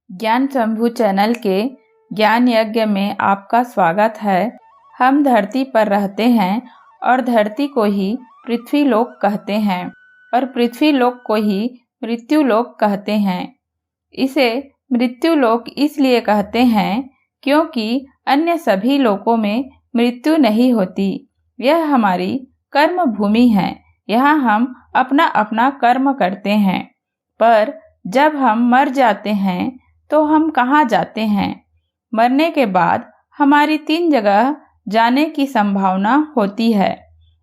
ज्ञान शंभु चैनल के ज्ञान यज्ञ में आपका स्वागत है। हम धरती पर रहते हैं और धरती को ही पृथ्वी लोक कहते हैं और पृथ्वी लोक को ही मृत्यु लोक कहते हैं। इसे मृत्यु लोक इसलिए कहते हैं क्योंकि अन्य सभी लोकों में मृत्यु नहीं होती। यह हमारी कर्म भूमि है। यहाँ हम अपना अपना कर्म करते हैं, पर जब हम मर जाते हैं तो हम कहाँ जाते हैं? मरने के बाद हमारी 3 जगह जाने की संभावना होती है।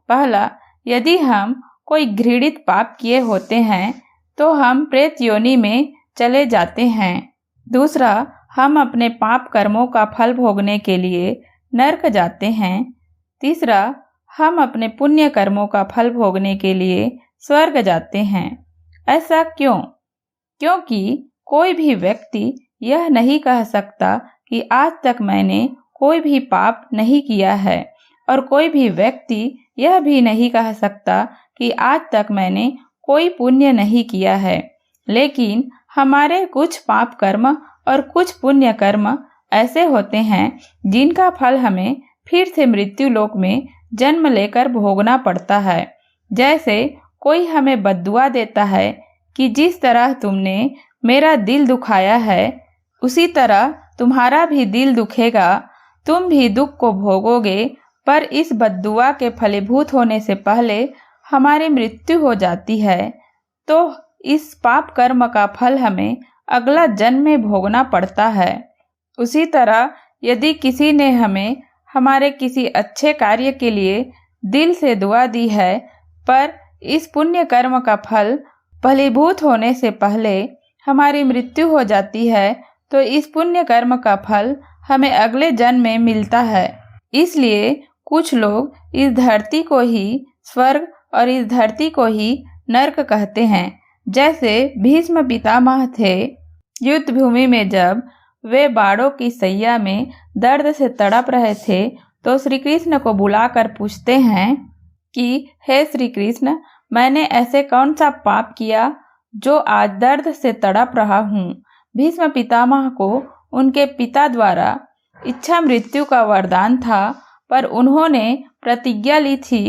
पहला, यदि हम कोई घृणित पाप किए होते हैं तो हम प्रेत योनि में चले जाते हैं। दूसरा, हम अपने पाप कर्मों का फल भोगने के लिए नरक जाते हैं। तीसरा, हम अपने पुण्य कर्मों का फल भोगने के लिए स्वर्ग जाते हैं। ऐसा क्यों? क्योंकि कोई भी व्यक्ति यह नहीं कह सकता कि आज तक मैंने कोई भी पाप नहीं किया है, और कोई भी व्यक्ति यह भी नहीं कह सकता कि आज तक मैंने कोई पुण्य नहीं किया है। लेकिन हमारे कुछ पाप कर्म और कुछ पुण्य कर्म ऐसे होते हैं जिनका फल हमें फिर से मृत्यु लोक में जन्म लेकर भोगना पड़ता है। जैसे कोई हमें बद्दुआ देता है कि जिस तरह तुमने मेरा दिल दुखाया है उसी तरह तुम्हारा भी दिल दुखेगा, तुम भी दुख को भोगोगे। पर इस बद्दुआ के फलीभूत होने से पहले हमारी मृत्यु हो जाती है, तो इस पाप कर्म का फल हमें अगला जन्म में भोगना पड़ता है। उसी तरह यदि किसी ने हमें हमारे किसी अच्छे कार्य के लिए दिल से दुआ दी है, पर इस पुण्य कर्म का फल फलीभूत होने से पहले हमारी मृत्यु हो जाती है, तो इस पुण्य कर्म का फल हमें अगले जन्म में मिलता है। इसलिए कुछ लोग इस धरती को ही स्वर्ग और इस धरती को ही नरक कहते हैं। जैसे भीष्म पितामह थे, युद्ध भूमि में जब वे बाणों की सैया में दर्द से तड़प रहे थे तो श्री कृष्ण को बुलाकर पूछते हैं कि हे श्री कृष्ण, मैंने ऐसे कौन सा पाप किया जो आज दर्द से तड़प रहा हूँ। भीष्म पितामह को उनके पिता द्वारा इच्छा मृत्यु का वरदान था, पर उन्होंने प्रतिज्ञा ली थी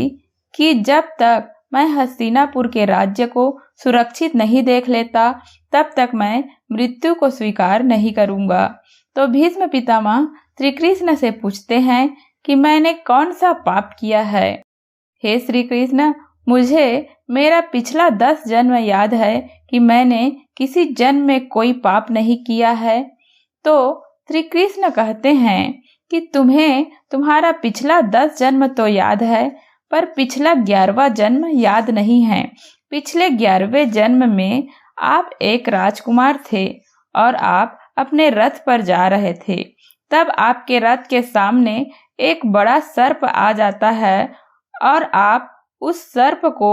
कि जब तक मैं हस्तिनापुर के राज्य को सुरक्षित नहीं देख लेता तब तक मैं मृत्यु को स्वीकार नहीं करूँगा। तो भीष्म पितामह श्री कृष्ण से पूछते हैं कि मैंने कौन सा पाप किया है। हे श्री कृष्ण, मुझे मेरा पिछला 10 जन्म याद है कि मैंने किसी जन्म में कोई पाप नहीं किया है। तो श्री कृष्ण कहते हैं कि तुम्हें तुम्हारा पिछला 10 जन्म तो याद है, पर पिछला 11वां जन्म याद नहीं है। पिछले 11वें जन्म में आप एक राजकुमार थे और आप अपने रथ पर जा रहे थे। तब आपके रथ के सामने एक बड़ा सर्प आ जाता है और आप उस सर्प को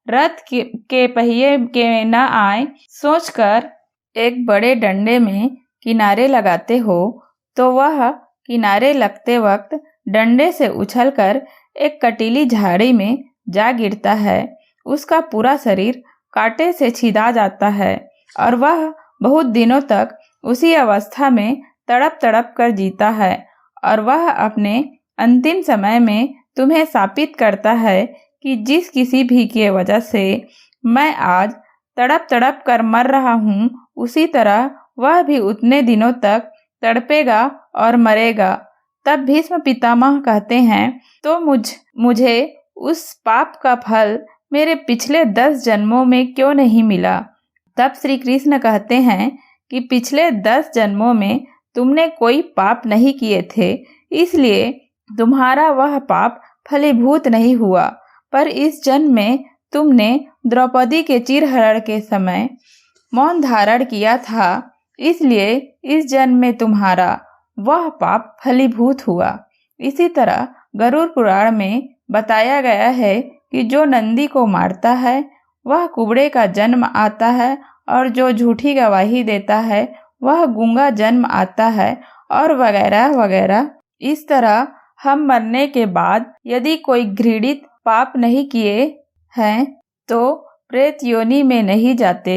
रथ के पहिए के न आए सोचकर एक बड़े डंडे में किनारे लगाते हो, तो वह किनारे लगते वक्त डंडे से उछलकर एक कटीली झाड़ी में जा गिरता है। उसका पूरा शरीर कांटे से छिदा जाता है और वह बहुत दिनों तक उसी अवस्था में तड़प तड़प कर जीता है। और वह अपने अंतिम समय में तुम्हें शापित करता है कि जिस किसी भी की वजह से मैं आज तड़प तड़प कर मर रहा हूँ, उसी तरह वह भी उतने दिनों तक तड़पेगा और मरेगा। तब भीष्म पितामह कहते हैं, तो मुझे उस पाप का फल मेरे पिछले 10 जन्मों में क्यों नहीं मिला? तब श्री कृष्ण कहते हैं कि पिछले 10 जन्मों में तुमने कोई पाप नहीं किए थे, इसलिए तुम्हारा वह पाप फलीभूत नहीं हुआ। पर इस जन्म में तुमने द्रौपदी के चिरहरण के समय मौन धारण किया था, इसलिए इस जन्म में तुम्हारा वह पाप फलीभूत हुआ। इसी तरह गरुड़ पुराण में बताया गया है कि जो नंदी को मारता है वह कुबड़े का जन्म आता है, और जो झूठी गवाही देता है वह गूंगा जन्म आता है, और वगैरह वगैरह। इस तरह हम मरने के बाद यदि कोई घृणित पाप नहीं किए हैं तो प्रेत योनि में नहीं जाते,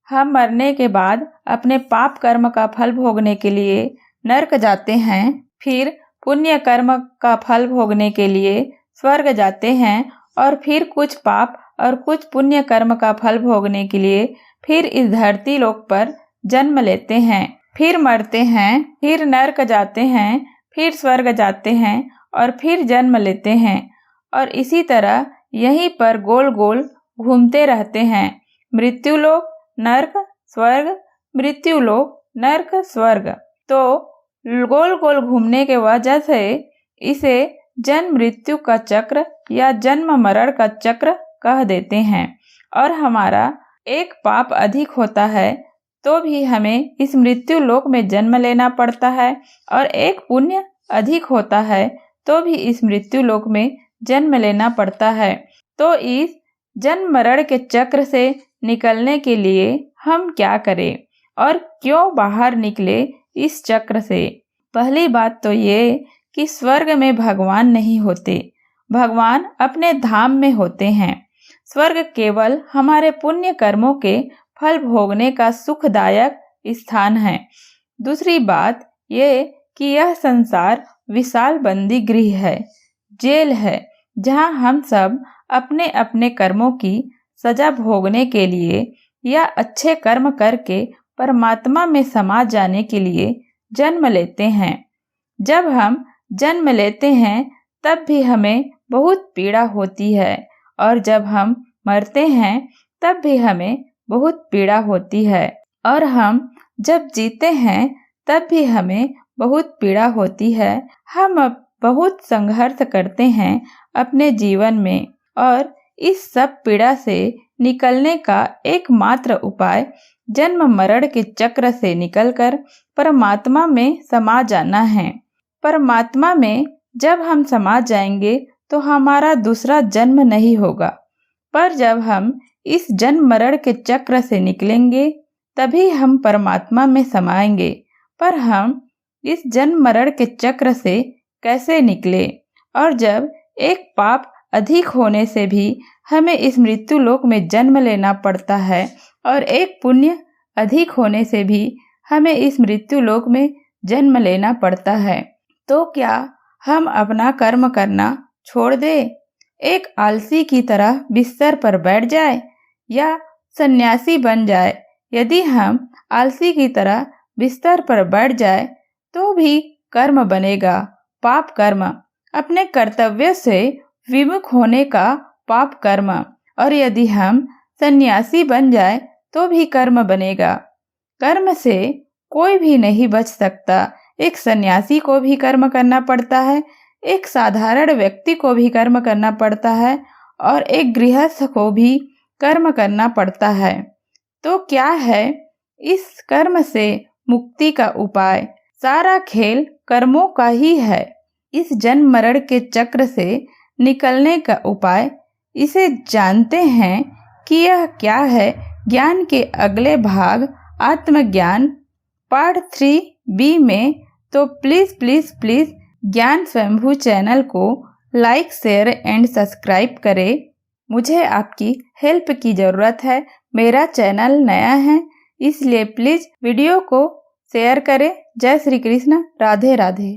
हम मरने के बाद अपने पाप कर्म का फल भोगने के लिए नरक जाते हैं, फिर पुण्य कर्म का फल भोगने के लिए स्वर्ग जाते हैं और फिर कुछ पाप और कुछ पुण्य कर्म का फल भोगने के लिए फिर इस धरती लोक पर जन्म लेते हैं, फिर मरते हैं, फिर नरक जाते हैं, फिर स्वर्ग जाते हैं और फिर जन्म लेते हैं और इसी तरह यहीं पर गोल गोल घूमते रहते हैं। मृत्यु लोक, नरक, स्वर्ग, मृत्यु लोक, नरक, स्वर्ग। तो गोल गोल घूमने के वजह से इसे जन्म मृत्यु का चक्र या जन्म मरण का चक्र कह देते हैं। और हमारा एक पाप अधिक होता है तो भी हमें इस मृत्यु लोक में जन्म लेना पड़ता है और एक पुण्य अधिक होता है तो भी इस मृत्यु लोक में जन्म लेना पड़ता है। तो इस जन्म मरण के चक्र से निकलने के लिए हम क्या करें और क्यों बाहर निकले इस चक्र से? पहली बात तो ये कि स्वर्ग में भगवान नहीं होते, भगवान अपने धाम में होते हैं। स्वर्ग केवल हमारे पुण्य कर्मों के फल भोगने का सुखदायक स्थान है। दूसरी बात ये कि यह संसार विशाल बंदी गृह है, जेल है, जहां हम सब अपने अपने कर्मों की सजा भोगने के लिए या अच्छे कर्म करके परमात्मा में समा जाने के लिए जन्म लेते हैं। जब हम जन्म लेते हैं तब भी हमें बहुत पीड़ा होती है और जब हम मरते हैं तब भी हमें बहुत पीड़ा होती है और हम जब जीते हैं तब भी हमें बहुत पीड़ा होती है। हम अब बहुत संघर्ष करते हैं अपने जीवन में और इस सब पीड़ा से निकलने का एकमात्र उपाय जन्म मरण के चक्र से निकलकर परमात्मा में समा जाना है। परमात्मा में जब हम समा जाएंगे तो हमारा दूसरा जन्म नहीं होगा, पर जब हम इस जन्म मरण के चक्र से निकलेंगे तभी हम परमात्मा में समाएंगे। पर हम इस जन्म मरण के चक्र से कैसे निकले? और जब एक पाप अधिक होने से भी हमें इस मृत्यु लोक में जन्म लेना पड़ता है और एक पुण्य अधिक होने से भी हमें इस मृत्यु लोक में जन्म लेना पड़ता है, तो क्या हम अपना कर्म करना छोड़ दे, एक आलसी की तरह बिस्तर पर बैठ जाए या सन्यासी बन जाए? यदि हम आलसी की तरह बिस्तर पर बैठ जाए तो भी कर्म बनेगा, पाप कर्म, अपने कर्तव्य से विमुख होने का पाप कर्म। और यदि हम सन्यासी बन जाए तो भी कर्म बनेगा। कर्म से कोई भी नहीं बच सकता। एक सन्यासी को भी कर्म करना पड़ता है, एक साधारण व्यक्ति को भी कर्म करना पड़ता है और एक गृहस्थ को भी कर्म करना पड़ता है। तो क्या है इस कर्म से मुक्ति का उपाय? सारा खेल कर्मों का ही है। इस जन्म मरण के चक्र से निकलने का उपाय इसे जानते हैं कि यह क्या है? ज्ञान के अगले भाग आत्मज्ञान पार्ट 3B में। तो प्लीज ज्ञान स्वयंभू चैनल को लाइक, शेयर एंड सब्सक्राइब करें। मुझे आपकी हेल्प की ज़रूरत है। मेरा चैनल नया है इसलिए प्लीज वीडियो को शेयर करें। जय श्री कृष्ण। राधे राधे।